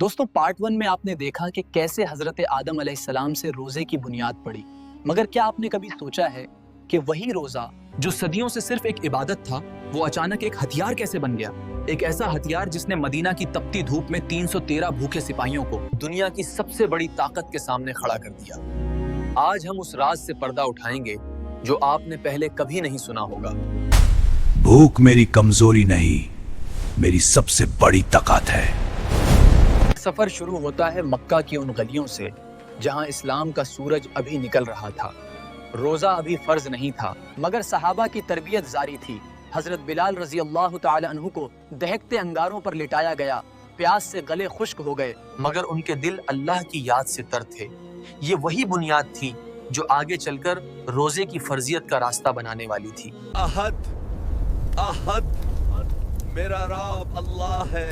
दोस्तों पार्ट 1 में आपने देखा कि कैसे हजरत आदम अलैहिस्सलाम से रोजे की बुनियाद पड़ी, मगर क्या आपने कभी सोचा है कि वही रोजा जो सदियों से सिर्फ एक इबादत था वो अचानक एक हथियार कैसे बन गया। एक ऐसा हथियार जिसने मदीना की तपती धूप में 313 भूखे सिपाहियों को दुनिया की सबसे बड़ी ताकत के सामने खड़ा कर दिया। आज हम उस राज से पर्दा उठाएंगे जो आपने पहले कभी नहीं सुना होगा। भूख मेरी कमजोरी नहीं, मेरी सबसे बड़ी ताकत है। सफर शुरू होता है मक्का की उन गलियों से जहां इस्लाम का सूरज अभी निकल रहा था। रोजा अभी फर्ज नहीं था, मगर सहाबा की तरबियत जारी थी। हजरत बिलाल रजी अल्लाह तआला अन्हु को दहकते अंगारों पर लिटाया गया। प्यास से गले खुश्क हो गए, मगर उनके दिल अल्लाह की याद से तर थे। ये वही बुनियाद थी जो आगे चलकर रोजे की फर्जियत का रास्ता बनाने वाली थी। अहद अहद मेरा रब अल्लाह है।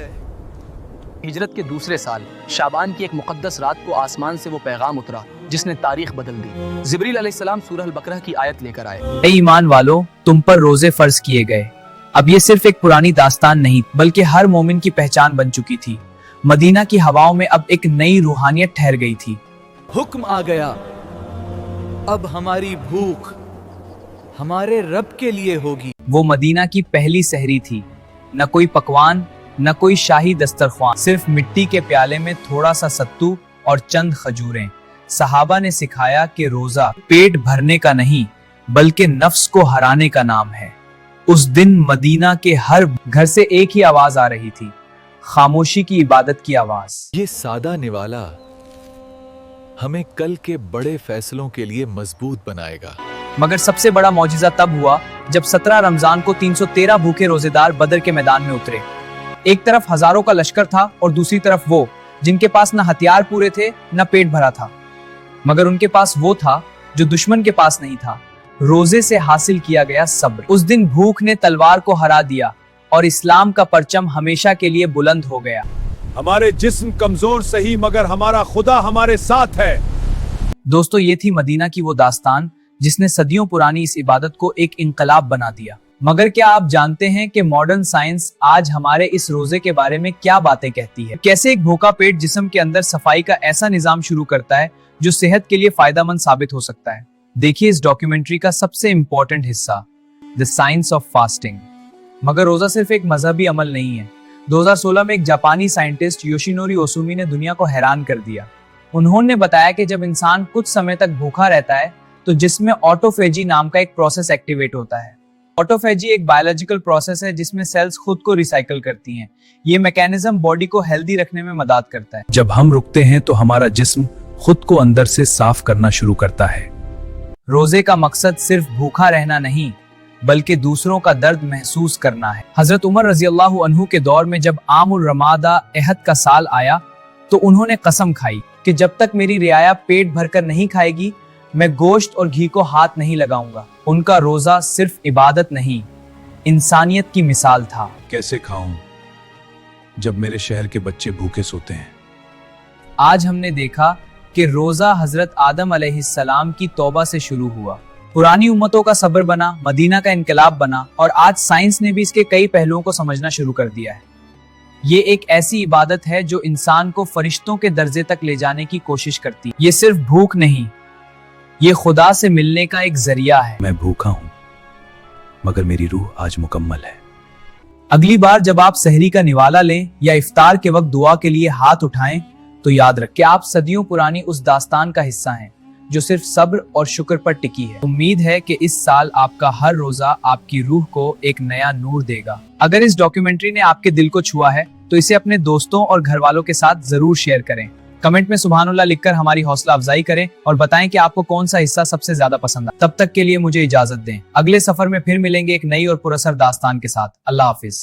हिजरत के दूसरे साल शाबान की एक मुकद्दस रात को आसमान से वो पैगाम उतरा जिसने तारीख बदल दी। जिब्रील अलैहिस्सलाम सूरह अल-बकरा की आयत लेकर आए। ऐ ईमान वालों, तुम पर रोजे फर्ज किए गए। अब ये सिर्फ एक पुरानी दास्तान नहीं बल्कि हर मोमिन की पहचान बन चुकी थी। मदीना की हवाओं में अब एक नई रूहानियत ठहर गई थी। हुक्म आ गया, अब हमारी भूख हमारे रब के लिए होगी। वो मदीना की पहली सहरी थी। न कोई पकवान, न कोई शाही दस्तरख्वान, सिर्फ मिट्टी के प्याले में थोड़ा सा सत्तू और चंद खजूरें। सहाबा ने सिखाया कि रोजा पेट भरने का नहीं बल्कि नफ्स को हराने का नाम है। उस दिन मदीना के हर घर से एक ही आवाज आ रही थी, खामोशी की इबादत की आवाज। ये सादा निवाला हमें कल के बड़े फैसलों के लिए मजबूत बनाएगा। मगर सबसे बड़ा मौजिजा तब हुआ जब 17 रमजान को 313 भूखे रोजेदार बदर के मैदान में उतरे। एक तरफ हजारों का लश्कर था और दूसरी तरफ वो जिनके पास न हथियार पूरे थे न पेट भरा था, मगर उनके पास वो था जो दुश्मन के पास नहीं था, रोजे से हासिल किया गया सब्र। उस दिन भूख ने तलवार को हरा दिया और इस्लाम का परचम हमेशा के लिए बुलंद हो गया। हमारे जिस्म कमजोर सही मगर हमारा खुदा हमारे साथ है। दोस्तों, ये थी मदीना की वो दास्तान जिसने सदियों पुरानी इस इबादत को एक इंकलाब बना दिया। मगर क्या आप जानते हैं कि मॉडर्न साइंस आज हमारे इस रोजे के बारे में क्या बातें कहती है? कैसे एक भूखा पेट जिस्म के अंदर सफाई का ऐसा निजाम शुरू करता है जो सेहत के लिए फायदेमंद साबित हो सकता है। देखिए इस डॉक्यूमेंट्री का सबसे इंपॉर्टेंट हिस्सा, द साइंस ऑफ फास्टिंग। मगर रोजा सिर्फ एक मजहबी अमल नहीं है। 2016 में एक जापानी साइंटिस्ट योशिनोरी ओसुमी ने दुनिया को हैरान कर दिया। उन्होंने बताया कि जब इंसान कुछ समय तक भूखा रहता है तो जिसमें ऑटोफेजी नाम का एक प्रोसेस एक्टिवेट होता है। ऑटोफेजी एक बायोलॉजिकल प्रोसेस है जिसमें सेल्स खुद को रिसाइकल करती हैं। ये मैकेनिज्म बॉडी को हेल्दी रखने में मदद करता है। जब हम रुकते हैं तो हमारा जिस्म खुद को अंदर से साफ करना शुरू करता है। रोजे का मकसद सिर्फ भूखा रहना नहीं बल्कि दूसरों का दर्द महसूस करना है। हजरत उमर रजी अल्लाह अन्हु के दौर में जब आमुल रमादा अहद का साल आया तो उन्होंने कसम खाई कि जब तक मेरी रियाया पेट भरकर नहीं खाएगी मैं गोश्त और घी को हाथ नहीं लगाऊंगा। उनका रोजा सिर्फ इबादत नहीं, इंसानियत की मिसाल था। कैसे खाऊं जब मेरे शहर के बच्चे भूखे सोते हैं? आज हमने देखा कि रोजा हजरत आदम अलैहिस्सलाम की तौबा से शुरू हुआ, पुरानी उम्मतों का सब्र बना, मदीना का इनकलाब बना और आज साइंस ने भी इसके कई पहलुओं को समझना शुरू कर दिया है। ये एक ऐसी इबादत है जो इंसान को फरिश्तों के दर्जे तक ले जाने की कोशिश करती है। ये सिर्फ भूख नहीं, ये खुदा से मिलने का एक जरिया है। मैं भूखा हूं मगर मेरी रूह आज मुकम्मल है। अगली बार जब आप सहरी का निवाला लें या इफ्तार के वक्त दुआ के लिए हाथ उठाएं तो याद रखें आप सदियों पुरानी उस दास्तान का हिस्सा हैं जो सिर्फ सब्र और शुक्र पर टिकी है। उम्मीद है कि इस साल आपका हर रोजा आपकी रूह को एक नया नूर देगा। अगर इस डॉक्यूमेंट्री ने आपके दिल को छुआ है तो इसे अपने दोस्तों और घर वालों के साथ जरूर शेयर करें। कमेंट में सुभानुल्लाह लिखकर हमारी हौसला अफजाई करें और बताएं कि आपको कौन सा हिस्सा सबसे ज्यादा पसंद आया। तब तक के लिए मुझे इजाजत दें। अगले सफर में फिर मिलेंगे एक नई और पुरअसर दास्तान के साथ। अल्लाह हाफिज।